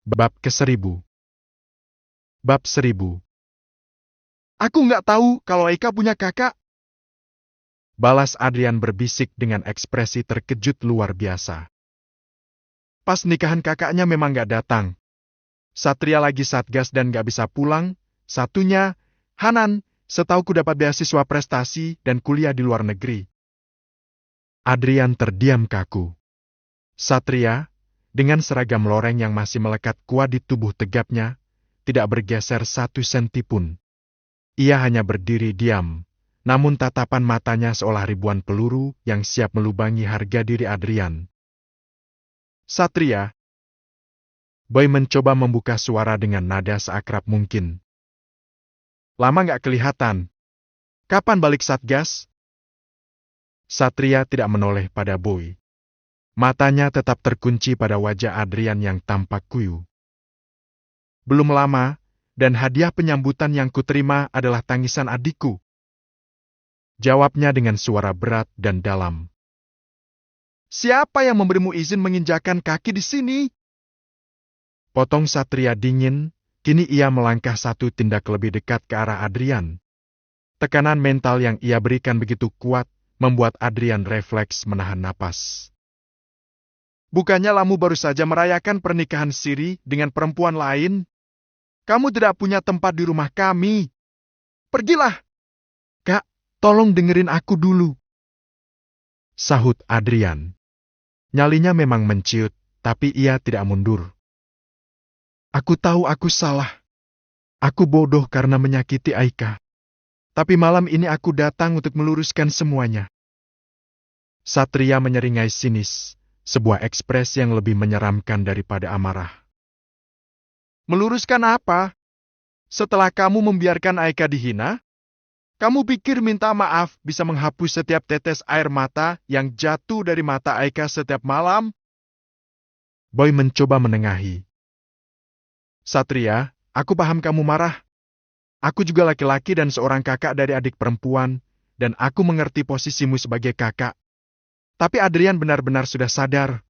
Bab ke-1000. Bab 1000. Aku nggak tahu kalau Aika punya kakak. Balas Adrian berbisik dengan ekspresi terkejut luar biasa. Pas nikahan kakaknya memang nggak datang. Satria lagi satgas dan nggak bisa pulang. Satunya, Hanan, setauku dapat beasiswa prestasi dan kuliah di luar negeri. Adrian terdiam kaku. Satria, dengan seragam loreng yang masih melekat kuat di tubuh tegapnya, tidak bergeser 1 senti pun. Ia hanya berdiri diam, namun tatapan matanya seolah ribuan peluru yang siap melubangi harga diri Adrian. Satria. Boy mencoba membuka suara dengan nada seakrab mungkin. Lama nggak kelihatan. Kapan balik satgas? Satria tidak menoleh pada Boy. Matanya tetap terkunci pada wajah Adrian yang tampak kuyu. Belum lama, dan hadiah penyambutan yang kuterima adalah tangisan adikku. Jawabnya dengan suara berat dan dalam. Siapa yang memberimu izin menginjakan kaki di sini? Potong Satria dingin, kini ia melangkah 1 tindak lebih dekat ke arah Adrian. Tekanan mental yang ia berikan begitu kuat, membuat Adrian refleks menahan napas. Bukannya Lamu baru saja merayakan pernikahan siri dengan perempuan lain? Kamu tidak punya tempat di rumah kami. Pergilah! Kak, tolong dengerin aku dulu. Sahut Adrian. Nyalinya memang menciut, tapi ia tidak mundur. Aku tahu aku salah. Aku bodoh karena menyakiti Aika. Tapi malam ini aku datang untuk meluruskan semuanya. Satria menyeringai sinis, sebuah ekspresi yang lebih menyeramkan daripada amarah. Meluruskan apa? Setelah kamu membiarkan Aika dihina? Kamu pikir minta maaf bisa menghapus setiap tetes air mata yang jatuh dari mata Aika setiap malam? Boy mencoba menengahi. Satria, aku paham kamu marah. Aku juga laki-laki dan seorang kakak dari adik perempuan, dan aku mengerti posisimu sebagai kakak. Tapi Adrian benar-benar sudah sadar.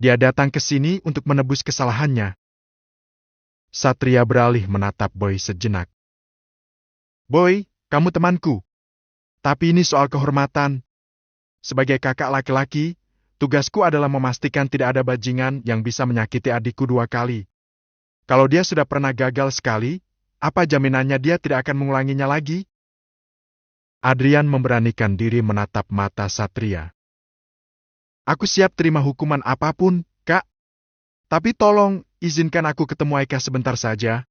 Dia datang ke sini untuk menebus kesalahannya. Satria beralih menatap Boy sejenak. Boy, kamu temanku. Tapi ini soal kehormatan. Sebagai kakak laki-laki, tugasku adalah memastikan tidak ada bajingan yang bisa menyakiti adikku 2 kali. Kalau dia sudah pernah gagal sekali, apa jaminannya dia tidak akan mengulanginya lagi? Adrian memberanikan diri menatap mata Satria. Aku siap terima hukuman apapun, Kak. Tapi tolong, izinkan aku ketemu Aika sebentar saja.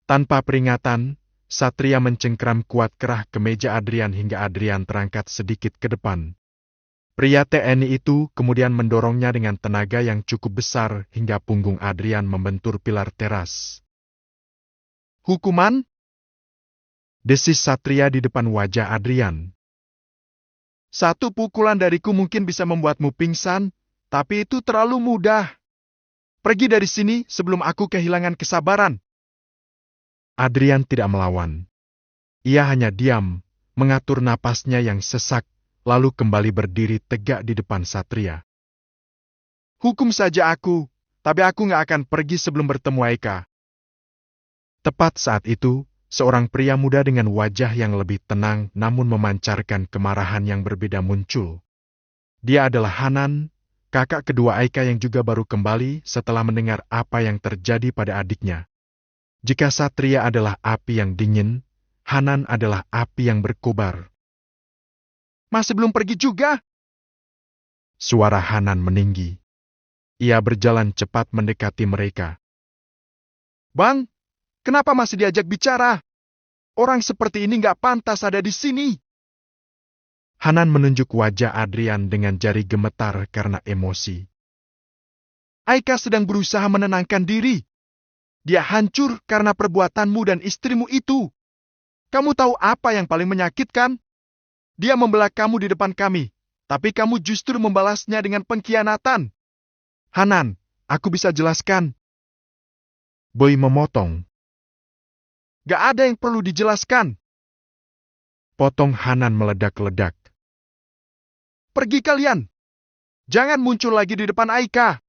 Tanpa peringatan, Satria mencengkram kuat kerah ke meja Adrian hingga Adrian terangkat sedikit ke depan. Pria TNI itu kemudian mendorongnya dengan tenaga yang cukup besar hingga punggung Adrian membentur pilar teras. Hukuman? Desis Satria di depan wajah Adrian. 1 pukulan dariku mungkin bisa membuatmu pingsan, tapi itu terlalu mudah. Pergi dari sini sebelum aku kehilangan kesabaran. Adrian tidak melawan. Ia hanya diam, mengatur napasnya yang sesak, lalu kembali berdiri tegak di depan Satria. Hukum saja aku, tapi aku nggak akan pergi sebelum bertemu Aika. Tepat saat itu, seorang pria muda dengan wajah yang lebih tenang namun memancarkan kemarahan yang berbeda muncul. Dia adalah Hanan, kakak kedua Aika yang juga baru kembali setelah mendengar apa yang terjadi pada adiknya. Jika Satria adalah api yang dingin, Hanan adalah api yang berkobar. Masih belum pergi juga? Suara Hanan meninggi. Ia berjalan cepat mendekati mereka. Bang, kenapa masih diajak bicara? Orang seperti ini nggak pantas ada di sini. Hanan menunjuk wajah Adrian dengan jari gemetar karena emosi. Aika sedang berusaha menenangkan diri. Dia hancur karena perbuatanmu dan istrimu itu. Kamu tahu apa yang paling menyakitkan? Dia membela kamu di depan kami, tapi kamu justru membalasnya dengan pengkhianatan. Hanan, aku bisa jelaskan. Boy memotong. Gak ada yang perlu dijelaskan. Potong Hanan meledak-ledak. Pergi kalian. Jangan muncul lagi di depan Aika.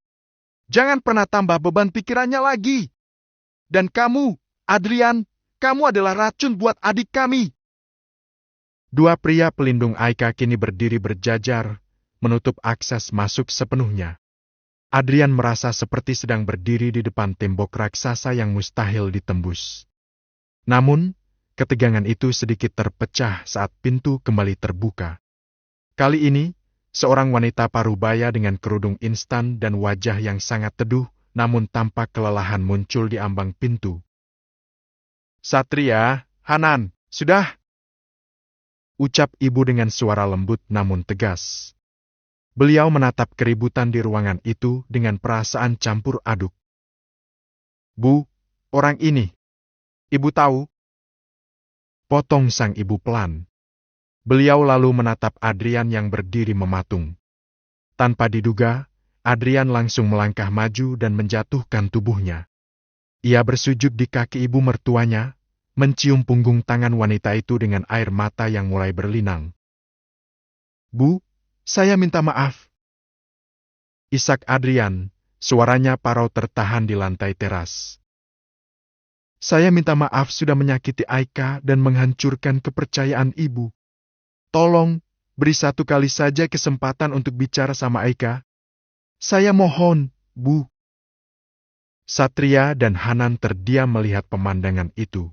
Jangan pernah tambah beban pikirannya lagi. Dan kamu, Adrian, kamu adalah racun buat adik kami. Dua pria pelindung Aika kini berdiri berjajar, menutup akses masuk sepenuhnya. Adrian merasa seperti sedang berdiri di depan tembok raksasa yang mustahil ditembus. Namun, ketegangan itu sedikit terpecah saat pintu kembali terbuka. Kali ini, seorang wanita parubaya dengan kerudung instan dan wajah yang sangat teduh, namun tampak kelelahan muncul di ambang pintu. "Satria, Hanan, sudah!" ucap ibu dengan suara lembut namun tegas. Beliau menatap keributan di ruangan itu dengan perasaan campur aduk. "Bu, orang ini. Ibu tahu?" potong sang ibu pelan. Beliau lalu menatap Adrian yang berdiri mematung. Tanpa diduga, Adrian langsung melangkah maju dan menjatuhkan tubuhnya. Ia bersujud di kaki ibu mertuanya, mencium punggung tangan wanita itu dengan air mata yang mulai berlinang. "Bu, saya minta maaf." Isak Adrian, suaranya parau tertahan di lantai teras. "Saya minta maaf sudah menyakiti Aika dan menghancurkan kepercayaan ibu. Tolong, beri satu kali saja kesempatan untuk bicara sama Aika. Saya mohon, Bu." Satria dan Hanan terdiam melihat pemandangan itu.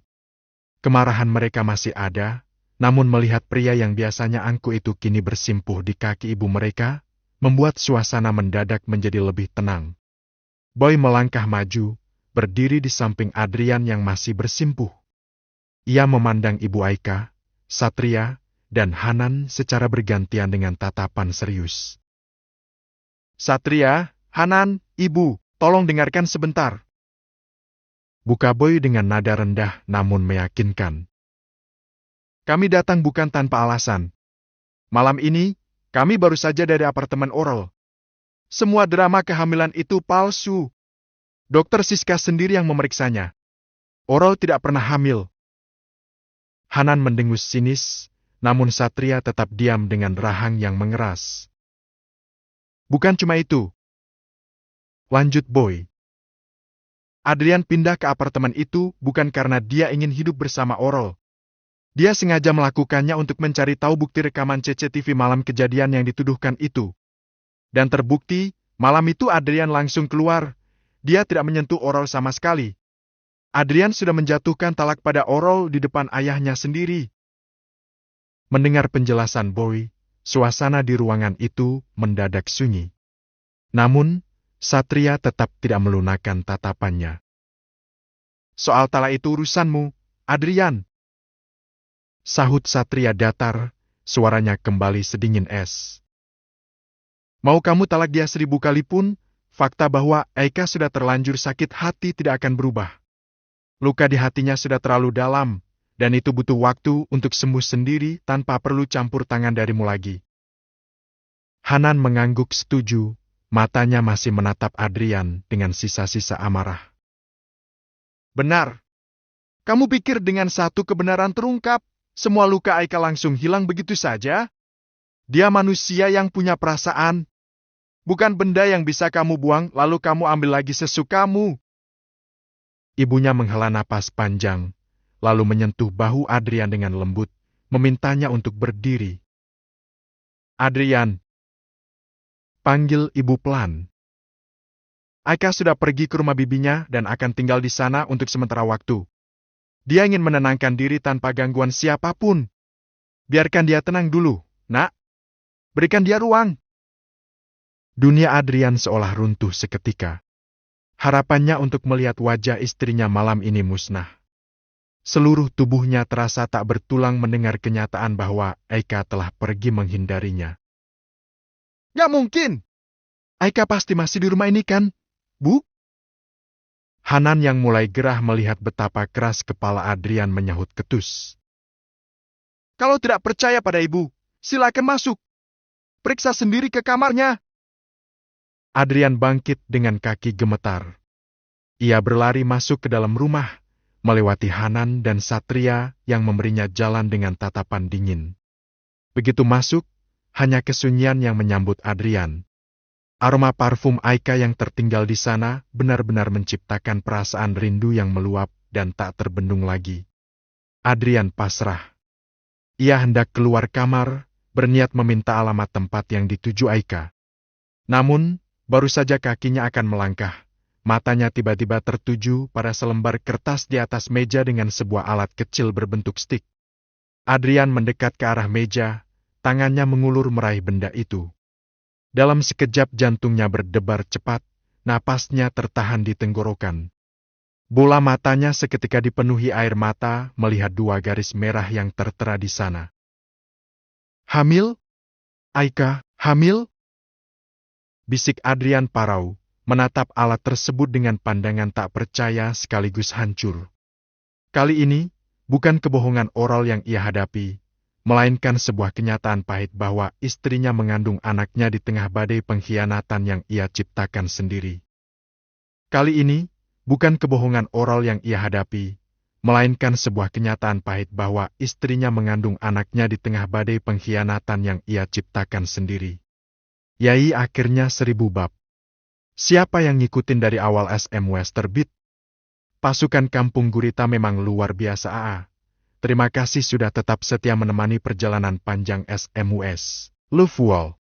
Kemarahan mereka masih ada, namun melihat pria yang biasanya angkuh itu kini bersimpuh di kaki ibu mereka, membuat suasana mendadak menjadi lebih tenang. Boy melangkah maju, berdiri di samping Adrian yang masih bersimpuh. Ia memandang ibu Aika, Satria, dan Hanan secara bergantian dengan tatapan serius. "Satria, Hanan, ibu, tolong dengarkan sebentar," buka Boy dengan nada rendah namun meyakinkan. "Kami datang bukan tanpa alasan. Malam ini, kami baru saja dari apartemen Oral. Semua drama kehamilan itu palsu. Dokter Siska sendiri yang memeriksanya. Oral tidak pernah hamil." Hanan mendengus sinis, namun Satria tetap diam dengan rahang yang mengeras. "Bukan cuma itu," lanjut Boy. "Adrian pindah ke apartemen itu bukan karena dia ingin hidup bersama Oral. Dia sengaja melakukannya untuk mencari tahu bukti rekaman CCTV malam kejadian yang dituduhkan itu. Dan terbukti, malam itu Adrian langsung keluar. Dia tidak menyentuh Oral sama sekali. Adrian sudah menjatuhkan talak pada Oral di depan ayahnya sendiri." Mendengar penjelasan Boy, suasana di ruangan itu mendadak sunyi. Namun, Satria tetap tidak melunakkan tatapannya. "Soal talak itu urusanmu, Adrian," sahut Satria datar, suaranya kembali sedingin es. "Mau kamu talak dia 1000 kali pun, fakta bahwa Aika sudah terlanjur sakit hati tidak akan berubah. Luka di hatinya sudah terlalu dalam, dan itu butuh waktu untuk sembuh sendiri tanpa perlu campur tangan darimu lagi." Hanan mengangguk setuju, matanya masih menatap Adrian dengan sisa-sisa amarah. "Benar. Kamu pikir dengan satu kebenaran terungkap, semua luka Aika langsung hilang begitu saja? Dia manusia yang punya perasaan. Bukan benda yang bisa kamu buang lalu kamu ambil lagi sesukamu." Ibunya menghela napas panjang, lalu menyentuh bahu Adrian dengan lembut, memintanya untuk berdiri. "Adrian," panggil ibu pelan. "Aika sudah pergi ke rumah bibinya dan akan tinggal di sana untuk sementara waktu. Dia ingin menenangkan diri tanpa gangguan siapapun. Biarkan dia tenang dulu, Nak. Berikan dia ruang." Dunia Adrian seolah runtuh seketika. Harapannya untuk melihat wajah istrinya malam ini musnah. Seluruh tubuhnya terasa tak bertulang mendengar kenyataan bahwa Aika telah pergi menghindarinya. "Gak mungkin! Aika pasti masih di rumah ini kan, Bu?" Hanan yang mulai gerah melihat betapa keras kepala Adrian menyahut ketus. "Kalau tidak percaya pada ibu, silakan masuk. Periksa sendiri ke kamarnya." Adrian bangkit dengan kaki gemetar. Ia berlari masuk ke dalam rumah, melewati Hanan dan Satria yang memberinya jalan dengan tatapan dingin. Begitu masuk, hanya kesunyian yang menyambut Adrian. Aroma parfum Aika yang tertinggal di sana benar-benar menciptakan perasaan rindu yang meluap dan tak terbendung lagi. Adrian pasrah. Ia hendak keluar kamar, berniat meminta alamat tempat yang dituju Aika. Namun, baru saja kakinya akan melangkah, matanya tiba-tiba tertuju pada selembar kertas di atas meja dengan sebuah alat kecil berbentuk stik. Adrian mendekat ke arah meja, tangannya mengulur meraih benda itu. Dalam sekejap jantungnya berdebar cepat, napasnya tertahan di tenggorokan. Bola matanya seketika dipenuhi air mata melihat dua garis merah yang tertera di sana. Hamil? Aika, hamil? Bisik Adrian parau, menatap alat tersebut dengan pandangan tak percaya sekaligus hancur. Kali ini, bukan kebohongan oral yang ia hadapi, melainkan sebuah kenyataan pahit bahwa istrinya mengandung anaknya di tengah badai pengkhianatan yang ia ciptakan sendiri. Kali ini, bukan kebohongan oral yang ia hadapi, melainkan sebuah kenyataan pahit bahwa istrinya mengandung anaknya di tengah badai pengkhianatan yang ia ciptakan sendiri. Yai akhirnya 1000 bab. Siapa yang ngikutin dari awal SMUS terbit? Pasukan Kampung Gurita memang luar biasa AA. Terima kasih sudah tetap setia menemani perjalanan panjang SMUS. Love Wall.